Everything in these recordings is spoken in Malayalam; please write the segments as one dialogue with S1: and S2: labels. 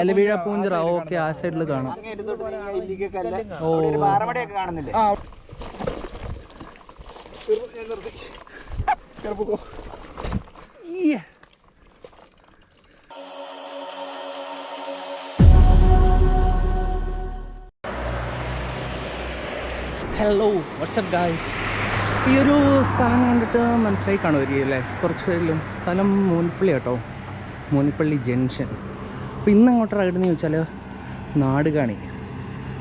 S1: എലവീഴ പൂഞ്ചിറ. ഓക്കെ, ആ സൈഡിൽ കാണാം. Hello, WhatsApp guys. ഈ ഒരു സ്ഥലം കണ്ടിട്ട് മനസ്സിലായി കാണുമായിരിക്കും, കുറച്ച് പേരിലും. സ്ഥലം മൂന്നിപ്പള്ളി കേട്ടോ, മൂന്നിപ്പള്ളി ജംഗ്ഷൻ. അപ്പോൾ ഇന്ന് അങ്ങോട്ട് റൈഡെന്ന് ചോദിച്ചാൽ നാടുകാണി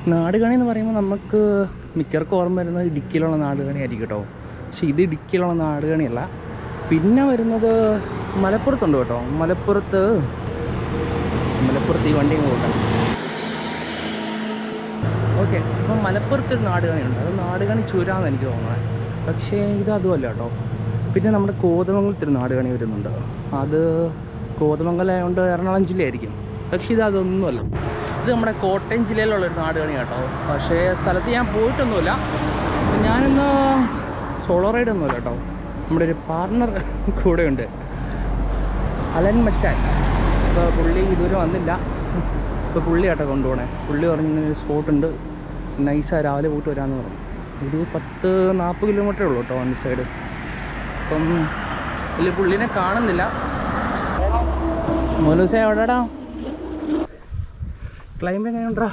S1: എന്ന് പറയുമ്പോൾ നമുക്ക് മിക്കവർക്കും ഓർമ്മ വരുന്നത് ഇടുക്കിയിലുള്ള നാടുകാണി ആയിരിക്കും കേട്ടോ. പക്ഷേ ഇത് ഇടുക്കിയിലുള്ള നാടുകാണിയല്ല. പിന്നെ വരുന്നത് മലപ്പുറത്തുണ്ട് കേട്ടോ. മലപ്പുറത്ത് ഈ വണ്ടിയും പോകട്ടെ. ഓക്കെ, അപ്പം മലപ്പുറത്തൊരു നാടുകാണിയുണ്ട്. അത് നാടുകാണി ചുരാന്ന് എനിക്ക് തോന്നുന്നത്. പക്ഷേ ഇത് അതുമല്ല കേട്ടോ. പിന്നെ നമ്മുടെ കോതമംഗലത്തൊരു നാടുകാണി വരുന്നുണ്ട്. അത് കോതമംഗലമായതുകൊണ്ട് എറണാകുളം ജില്ലയായിരിക്കും. പക്ഷേ ഇത് അതൊന്നുമല്ല. ഇത് നമ്മുടെ കോട്ടയം ജില്ലയിലുള്ളൊരു നാടുകാണി കേട്ടോ. പക്ഷേ സ്ഥലത്ത് ഞാൻ പോയിട്ടൊന്നുമില്ല. ഞാനിന്ന് സോളോ റൈഡൊന്നുമില്ല കേട്ടോ. നമ്മുടെ ഒരു പാർട്ണർ കൂടെയുണ്ട്, അലൻ മച്ചാൻ. അപ്പോൾ പുള്ളി ഇതുവരെ വന്നില്ല. ഇപ്പോൾ പുള്ളി കേട്ടോ കൊണ്ടുപോകണേ. പുള്ളി പറഞ്ഞിങ്ങനെ സ്പോട്ടുണ്ട്, നൈസാണ്, രാവിലെ പോയിട്ട് വരാമെന്ന് പറഞ്ഞു. ഒരു 10-40 കിലോമീറ്ററേ ഉള്ളൂ കേട്ടോ വൺ സൈഡ്. അപ്പം ഇതിൽ പുള്ളിനെ കാണുന്നില്ല. മോലൂസ എവിടെടാ? ക്ലൈംബ് എങ്ങനെയുണ്ടാ?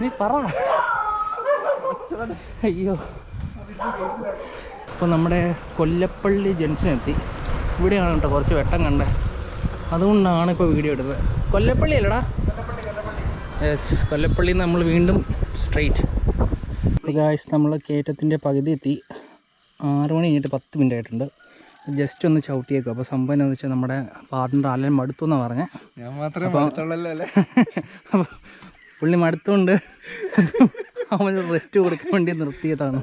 S1: നീ പറ. അയ്യോ, അപ്പോൾ നമ്മുടെ കൊല്ലപ്പള്ളി ജംഗ്ഷൻ എത്തി. ഇവിടെയാണ് കേട്ടോ കുറച്ച് വെട്ടം കണ്ടേ, അതുകൊണ്ടാണ് ഇപ്പോൾ വീഡിയോ എടുത്തത്. കൊല്ലപ്പള്ളി അല്ലടാ? യെസ്, കൊല്ലപ്പള്ളിയിൽ നിന്ന് നമ്മൾ വീണ്ടും സ്ട്രെയിറ്റ്. ഗായ്സ്, നമ്മൾ കയറ്റത്തിൻ്റെ പകുതി എത്തി. 6 മണി കഴിഞ്ഞിട്ട് 10 മിനിറ്റ് ആയിട്ടുണ്ട്. ജസ്റ്റ് ഒന്ന് ചവിട്ടിയേക്കും. അപ്പോൾ സംഭവം എന്താണെന്ന് വെച്ചാൽ നമ്മുടെ പാർട്ണർ അലൻ മടുത്തു എന്നാണ് പറഞ്ഞത്.
S2: ഞാൻ മാത്രമേ മടുത്തുള്ളല്ലേ?
S1: അപ്പോൾ പുള്ളി മടുത്തുകൊണ്ട് അവന് റെസ്റ്റ് കൊടുക്കാൻ വേണ്ടി നിർത്തിയതാണ്.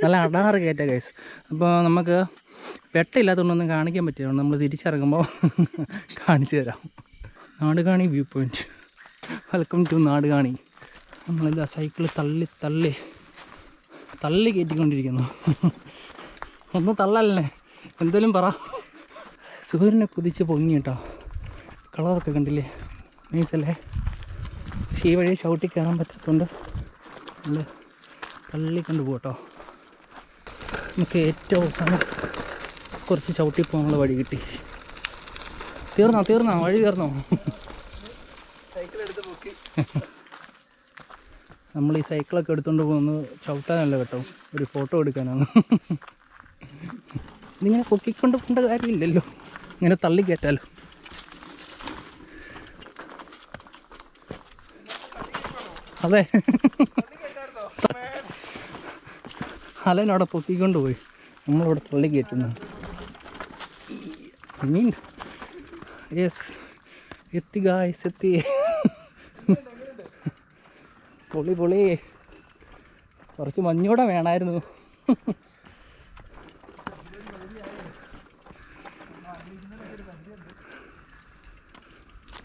S1: നല്ല അടാറ് കയറ്റ ഗൈസ്. അപ്പോൾ നമുക്ക് വെട്ടമില്ലാത്തതുകൊണ്ടൊന്നും കാണിക്കാൻ പറ്റില്ല. നമ്മൾ തിരിച്ചിറങ്ങുമ്പോൾ കാണിച്ചു തരാം. Nadukani view point. Welcome to Nadukani. നമ്മളിതാ സൈക്കിൾ തള്ളി കയറ്റിക്കൊണ്ടിരിക്കുന്നു. ഒന്ന് തള്ളല്ലേ, എന്തേലും പറ. സൂര്യനെ കുതിച്ച് പൊങ്ങി കേട്ടോ. കളറൊക്കെ കണ്ടില്ലേ, നൈസല്ലേ? പക്ഷേ ഈ വഴി ചവിട്ടി കയറാൻ പറ്റാത്തതുകൊണ്ട് നമ്മൾ തള്ളിക്കൊണ്ട് പോകട്ടോ. നമുക്ക് ഏറ്റവും അവസാനം കുറച്ച് ചവിട്ടി പോകാനുള്ള വഴി കിട്ടി. തീർന്നോ വഴി തീർന്നോ? നമ്മൾ ഈ സൈക്കിളൊക്കെ എടുത്തുകൊണ്ട് പോകുന്നത് ചവിട്ടാനല്ല കേട്ടോ, ഒരു ഫോട്ടോ എടുക്കാനാണ്. ഇതിങ്ങനെ പൊക്കിക്കൊണ്ട് പോകേണ്ട കാര്യമില്ലല്ലോ, ഇങ്ങനെ തള്ളി കയറ്റാലോ. അതെ, അലനവിടെ പൊക്കിക്കൊണ്ട് പോയി, നമ്മളിവിടെ തള്ളി കയറ്റുന്നു. യെസ്, എത്തി ഗായ്സ്, എത്തി. പൊളി. കുറച്ച് മഞ്ഞൂടെ വേണമായിരുന്നു.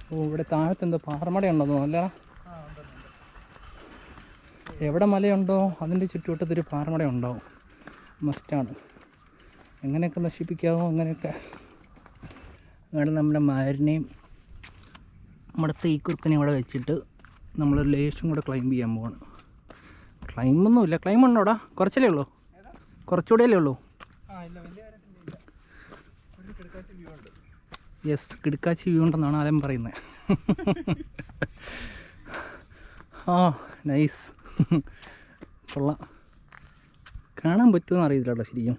S1: ഓ, ഇവിടെ താഴത്തെന്തോ പാറമടയുണ്ടെന്നോ അല്ല? എവിടെ മലയുണ്ടോ അതിൻ്റെ ചുറ്റുവട്ടത്തൊരു പാറമട ഉണ്ടാവും, മസ്റ്റാണ്. എങ്ങനെയൊക്കെ നശിപ്പിക്കാമോ അങ്ങനെയൊക്കെ. അവിടെ നമ്മുടെ മാരിനെയും നമ്മുടെ തീക്കുറുക്കനെയും ഇവിടെ വെച്ചിട്ട് നമ്മളൊരു ലേശം കൂടെ ക്ലൈംബ് ചെയ്യാൻ പോവാണ്. ക്ലൈമ്പൊന്നുമില്ല, ക്ലൈംബ് ഉണ്ടോടാ? കുറച്ചല്ലേ ഉള്ളൂ, കുറച്ചുകൂടെയല്ലേ ഉള്ളൂ. യെസ്, കിടക്കാച്ചി വ്യൂ ഉണ്ടെന്നാണ് ആരും പറയുന്നത്. ആ നൈസ്, കൊള്ളാം. കാണാൻ പറ്റുമെന്ന് അറിയില്ല കേട്ടോ ശരിക്കും.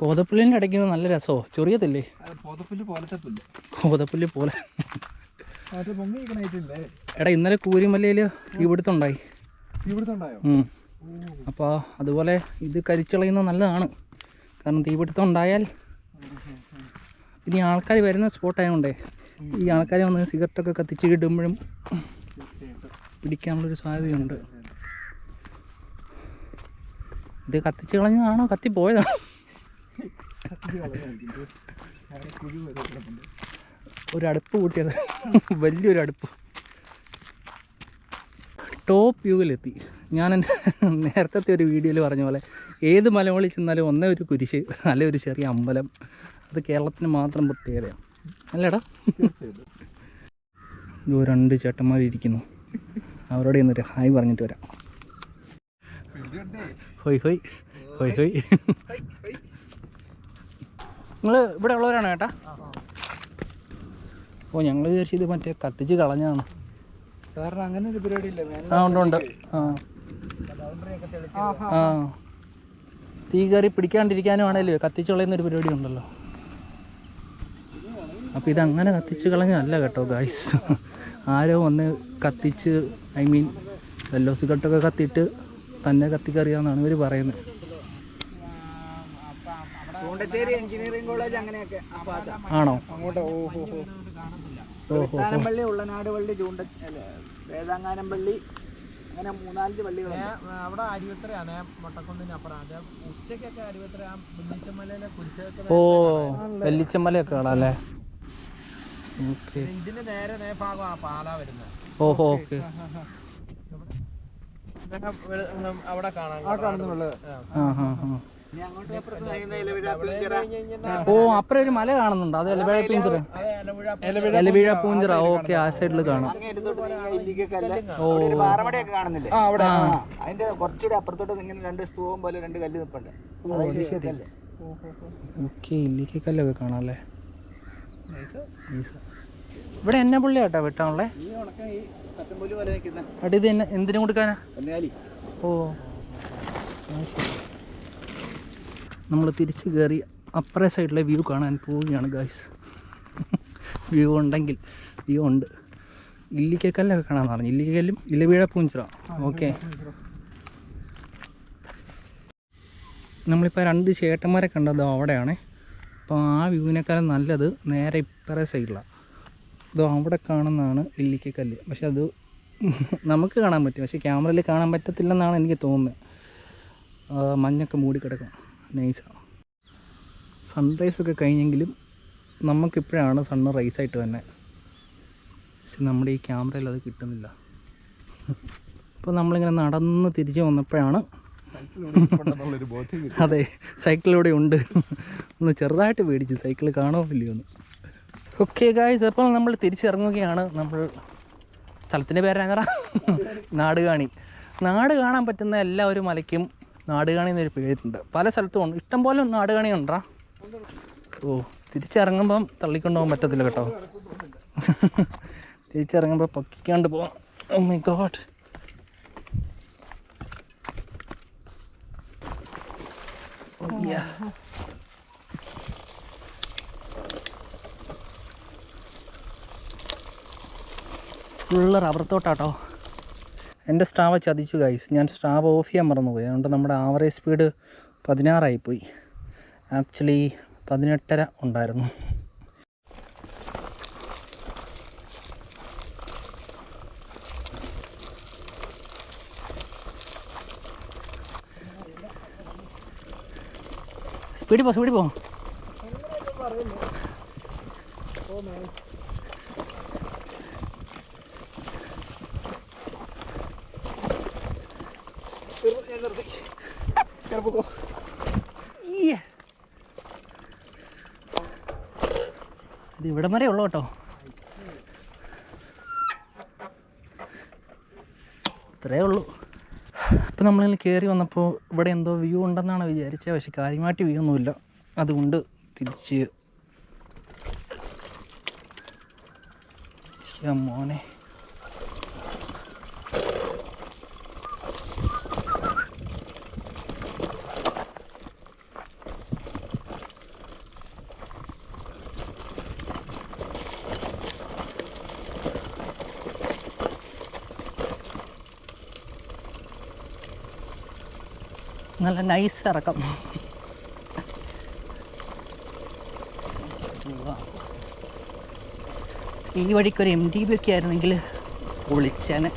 S1: കോതപ്പുല്ലിൻ്റെ ഇടയ്ക്ക് നല്ല രസമോ, ചൊറിയത്തില്ലേ? കോതപ്പുല്ല് പോലെ. എടാ, ഇന്നലെ കൂരിമലയിൽ തീപിടുത്തമുണ്ടായി. അപ്പോൾ അതുപോലെ ഇത് കരിച്ചളയുന്നത് നല്ലതാണ്. കാരണം തീപിടുത്തം ഉണ്ടായാൽ ഇനി ആൾക്കാർ വരുന്ന സ്പോട്ടായതുകൊണ്ടേ ഈ ആൾക്കാർ വന്ന് സിഗരറ്റൊക്കെ കത്തിച്ച് ഇടുമ്പോഴും പിടിക്കാനുള്ളൊരു സാധ്യതയുണ്ട്. ഇത് കത്തിച്ച് കളഞ്ഞതാണോ കത്തിപ്പോയതാണോ? ഒരു അടുപ്പ് കൂട്ടിയത് വലിയൊരു അടുപ്പ്. ടോപ്പ് വ്യൂവിലെത്തി. ഞാൻ നേരത്തെ ഒരു വീഡിയോയിൽ പറഞ്ഞ പോലെ ഏത് മലമുകളിൽ ചെന്നാലും ഒന്നേ ഒരു കുരിശ് അല്ലെ ഒരു ചെറിയ അമ്പലം. അത് കേരളത്തിന് മാത്രം പ്രത്യേകതയാണ് അല്ലേടാ. ഇത് 2 ചേട്ടന്മാരിയ്ക്കുന്നു. അവരോട് ഇന്നൊരു ഹായ് പറഞ്ഞിട്ട് വരാം. ഹോയ് ഹോയ് ഹോയ് ഹോയ്. നിങ്ങൾ ഇവിടെ ഉള്ളവരാണോ ചേട്ടാ? ഓ ഞങ്ങൾ വിചാരിച്ചു ഇത് മറ്റേ കത്തിച്ച് കളഞ്ഞാണ്.
S2: കാരണം അങ്ങനെ ഒരു പരിപാടി ഇല്ല.
S1: ആ ഉണ്ട്. ആ തീ കയറി പിടിക്കാണ്ടിരിക്കാനും ആണല്ലോ കത്തിച്ച് കളയുന്നൊരു പരിപാടി ഉണ്ടല്ലോ. അപ്പോൾ ഇതങ്ങനെ കത്തിച്ച് കളഞ്ഞല്ല കേട്ടോ ഗായ്സ്. ആരോ വന്ന് കത്തിച്ച് യെല്ലോ സിഗരറ്റൊക്കെ കത്തിയിട്ട് തന്നെ കത്തിക്കറിയാമെന്നാണ് ഇവർ പറയുന്നത്. ആണോ?
S2: പള്ളി, ഉള്ളനാട് പള്ളി, വേദാങ്ങാനം പള്ളി, അങ്ങനെ 3-4 പള്ളികൾ. അവിടെ അരുവത്രയാണ് മൊട്ടക്കുന്നിന് അപ്പുറം. ഉച്ചക്കൊക്കെ അരുവത്ര വെല്ലിച്ചമ്മലയിലെ കുരിശൊക്കെ.
S1: ഓ വെല്ലിച്ചമ്മലയൊക്കെ കാണാല്ലേ.
S2: ഇതിന് നേരെ ഭാഗമാണ് പാലാ വരുന്നത്.
S1: ഓഹോ ഓക്കെ.
S2: അവിടെ കാണുന്നുള്ളത്.
S1: ഓ അപ്പുറം ഒരു മല കാണുന്നുണ്ട്. അത് എലവീഴ പൂഞ്ചിറ. ഓക്കെ ആ സൈഡിൽ കാണാം. ഓ
S2: അതിന്റെ കുറച്ചുകൂടെ അപ്പുറത്തോട്ട് ഇങ്ങനെ 2 സ്തൂപം പോലെ 2 കല്ല് നിൽപ്പുണ്ട്.
S1: ഓക്കെ ഇല്ലിക്കല്ലൊക്കെ കാണാം അല്ലേ. ഇവിടെ എന്നെ പുള്ളി കേട്ടോ വെട്ടാണല്ലേ. അടി ഇത് എന്തിനും കൊടുക്കാനാ? ഓ നമ്മൾ തിരിച്ച് കയറി അപ്പുറേ സൈഡിലെ വ്യൂ കാണാൻ പോവുകയാണ് ഗായ്സ്. വ്യൂ ഉണ്ടെങ്കിൽ വ്യൂ ഉണ്ട്. ഇല്ലിക്കല്ലൊക്കെ കാണാമെന്ന് പറഞ്ഞു. ഇല്ലിക്കല്ലും ഇലവീഴ പൂഞ്ചിറ. ഓക്കെ നമ്മളിപ്പോൾ 2 ചേട്ടന്മാരെ കണ്ടത് അവിടെയാണ്. അപ്പോൾ ആ വ്യൂവിനേക്കാളും നല്ലത് നേരെ ഇപ്പറേ സൈഡിലാണ്. ഇതോ അവിടെ കാണുന്നതാണ് ഇല്ലിക്കല്ല്. പക്ഷെ അത് നമുക്ക് കാണാൻ പറ്റും, പക്ഷേ ക്യാമറയിൽ കാണാൻ പറ്റത്തില്ലെന്നാണ് എനിക്ക് തോന്നുന്നത്. മഞ്ഞൊക്കെ മൂടിക്കിടക്കും. നൈസാണ്. സൺറൈസൊക്കെ കഴിഞ്ഞെങ്കിലും നമുക്കിപ്പോഴാണ് സൺറൈസായിട്ട് തന്നെ. പക്ഷെ നമ്മുടെ ഈ ക്യാമറയിൽ അത് കിട്ടുന്നില്ല. ഇപ്പോൾ നമ്മളിങ്ങനെ നടന്ന് തിരിച്ച് വന്നപ്പോഴാണ് അതെ സൈക്കിളിലൂടെ ഉണ്ട്. ഒന്ന് ചെറുതായിട്ട് പേടിച്ചു സൈക്കിൾ കാണുമോ ഇല്ലയോ എന്ന്. ഓക്കെ ഗായ്സ്, അപ്പോൾ നമ്മൾ തിരിച്ചിറങ്ങുകയാണ്. നമ്മൾ സ്ഥലത്തിൻ്റെ പേരാണ് നാടുകാണി. നാട് കാണാൻ പറ്റുന്ന എല്ലാ ഒരു മലയ്ക്കും നാടുകാണി എന്നൊരു പേരുണ്ട്. പല സ്ഥലത്തും ഉണ്ട്. ഇഷ്ടംപോലെ നാടുകാണി ഉണ്ടാ. ഓ തിരിച്ചിറങ്ങുമ്പം തള്ളിക്കൊണ്ടുപോകാൻ പറ്റത്തില്ല കേട്ടോ. തിരിച്ചിറങ്ങുമ്പോൾ പൊക്കിക്കാണ്ട് പോവാം. Oh my God. Full rubber തോട്ടാട്ടോ. എൻ്റെ സ്ട്രാവ ചതിച്ചു ഗൈസ്. ഞാൻ സ്ട്രാവ ഓഫ് ചെയ്യാൻ മറന്നുപോയി. അതുകൊണ്ട് നമ്മുടെ ആവറേജ് സ്പീഡ് 16 ആയിപ്പോയി. ആക്ച്വലി 18.5 ഉണ്ടായിരുന്നു. സ്പീഡിൽ പോ. ഇത് ഇവിടം വരെ ഉള്ളു കേട്ടോ. ഇത്രേ ഉള്ളൂ. അപ്പോൾ നമ്മളിങ്ങനെ കയറി വന്നപ്പോൾ ഇവിടെ എന്തോ വ്യൂ ഉണ്ടെന്നാണ് വിചാരിച്ചത്. പക്ഷെ കാര്യമായിട്ട് വ്യൂ ഒന്നുമില്ല. അതുകൊണ്ട് തിരിച്ച് മോനെ നല്ല നൈസ് ഇറക്കം. ഈ വഴിക്കൊരു MTB ഒക്കെ ആയിരുന്നെങ്കിൽ പൊളിച്ചാന്.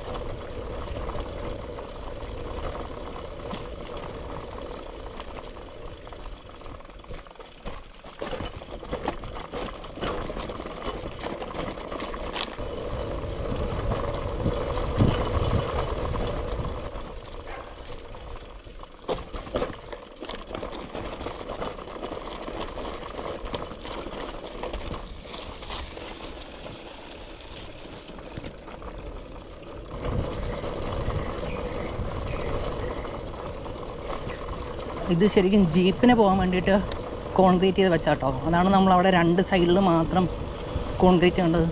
S1: ഇത് ശരിക്കും ജീപ്പിന് പോകാൻ വേണ്ടിയിട്ട് കോൺക്രീറ്റ് ചെയ്ത് വെച്ചാട്ടോ. അതാണ് നമ്മളവിടെ 2 സൈഡിൽ മാത്രം കോൺക്രീറ്റ് ചെയ്യേണ്ടത്.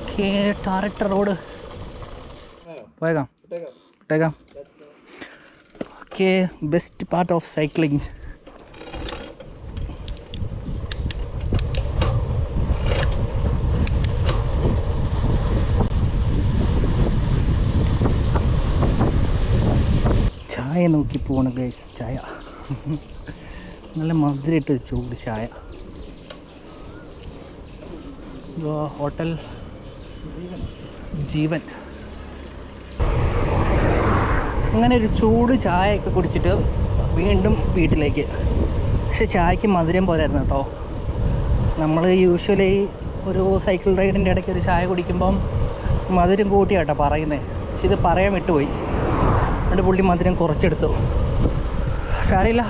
S1: ഓക്കെ, ടാറിട്ട റോഡ് പോയേക്കാം. ഇട്ടേക്കാം. Okay, best part of cycling. ചായ നോക്കി പോകണം ഗൈസ്. ചായ നല്ല മധുരമായിട്ട് ചൂട് ചായ. ഹോട്ടൽ ജീവൻ. അങ്ങനെ ഒരു ചൂട് ചായയൊക്കെ കുടിച്ചിട്ട് വീണ്ടും വീട്ടിലേക്ക്. പക്ഷെ ചായക്ക് മധുരം പോരായിരുന്നു കേട്ടോ. നമ്മൾ യൂഷ്വലി ഒരു സൈക്കിൾ റൈഡിൻ്റെ ഇടയ്ക്ക് ഒരു ചായ കുടിക്കുമ്പം മധുരം കൂട്ടിയാട്ടോ പറയുന്നത്. പക്ഷെ ഇത് പറയാൻ വിട്ടുപോയി. എന്നിട്ട് പുള്ളി മധുരം കുറച്ചെടുത്തു. സാരമില്ല,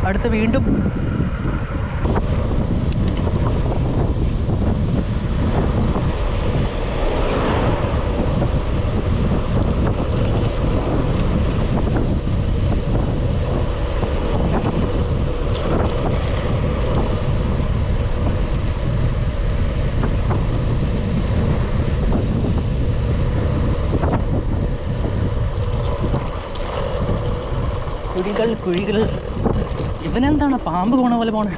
S1: അടുത്ത് വീണ്ടും. കുഴികൾ. ഇവനെന്താണ് പാമ്പ് പോണ പോലെ പോണേ?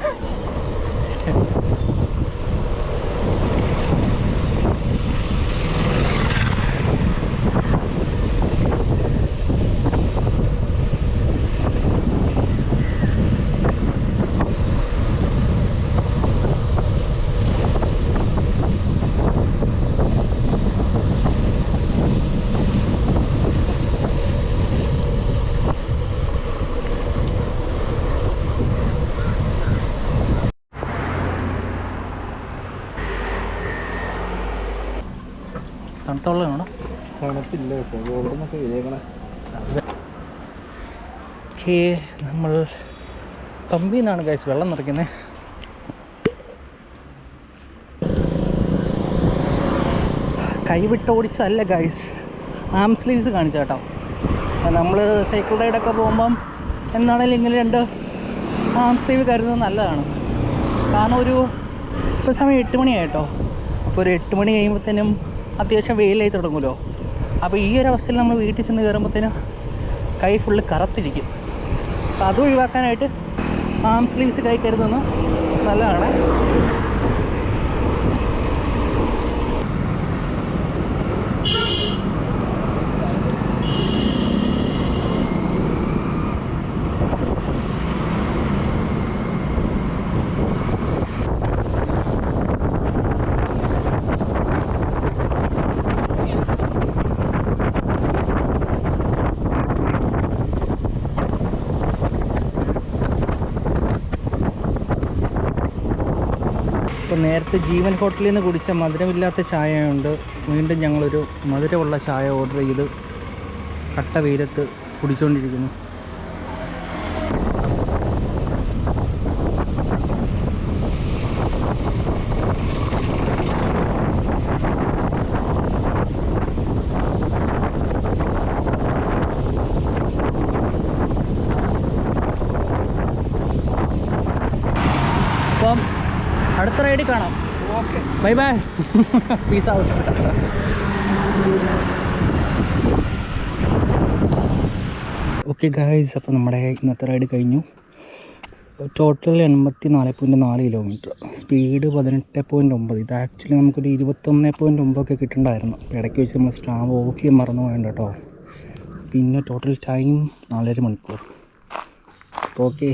S1: തണുത്തുള്ളതാണോ?
S2: തണുപ്പില്ല കേട്ടോ, ഓടുന്നൊക്കെ വിജയിക്കണേ.
S1: ഓക്കെ, നമ്മൾ പമ്പിൽ നിന്നാണ് ഗൈസ് വെള്ളം നിറയ്ക്കുന്നത്. കൈവിട്ട് ഓടിച്ചതല്ല ഗൈസ്, ആം സ്ലീവ്സ് കാണിച്ച കേട്ടോ. നമ്മൾ സൈക്കിൾ റൈഡൊക്കെ പോകുമ്പം എന്താണേലും ഇങ്ങനെ 2 ആം സ്ലീവ് കരുതുന്നത് നല്ലതാണ്. കാരണം ഇപ്പോൾ സമയം 8 മണിയായിട്ടോ. അപ്പോൾ ഒരു 8 മണി കഴിയുമ്പോഴത്തേനും അത്യാവശ്യം വെയിലായി തുടങ്ങുമല്ലോ. അപ്പോൾ ഈ ഒരു അവസ്ഥയിൽ നമ്മൾ വീട്ടിൽ ചെന്ന് കയറുമ്പോഴത്തേനും കൈ ഫുള്ള് കറുത്തിരിക്കും. അപ്പോൾ അത് ഒഴിവാക്കാനായിട്ട് ആം സ്ലീവ്സ് കൈ കരുതുന്നത് നല്ലതാണ്. അപ്പോൾ നേരത്തെ ജീവൻ ഹോട്ടലിൽ നിന്ന് കുടിച്ച മധുരമില്ലാത്ത ചായയുണ്ട്. വീണ്ടും ഞങ്ങളൊരു മധുരമുള്ള ചായ ഓർഡർ ചെയ്ത് കട്ട വെയിലത്ത് കുടിച്ചുകൊണ്ടിരിക്കുന്നു. അപ്പം അടുത്ത റൈഡിൽ കാണാം.
S2: Okay,
S1: bye bye, peace out. Okay guys, അപ്പോൾ നമ്മുടെ ഇന്നത്തെ റൈഡ് കഴിഞ്ഞു. Total 84.4 kilometre, speed 18.9. ഇത് ആക്ച്വലി നമുക്കൊരു 21.9 കിട്ടണ്ടായിരുന്നു. അപ്പോൾ ഇടയ്ക്ക് വെച്ച് നമ്മൾ സ്റ്റാവ് ഓഫ് ചെയ്യാൻ മറന്നു പോകണ്ട കേട്ടോ. പിന്നെ ടോട്ടൽ ടൈം 4.5 മണിക്കൂർ. അപ്പോൾ ഓക്കെ.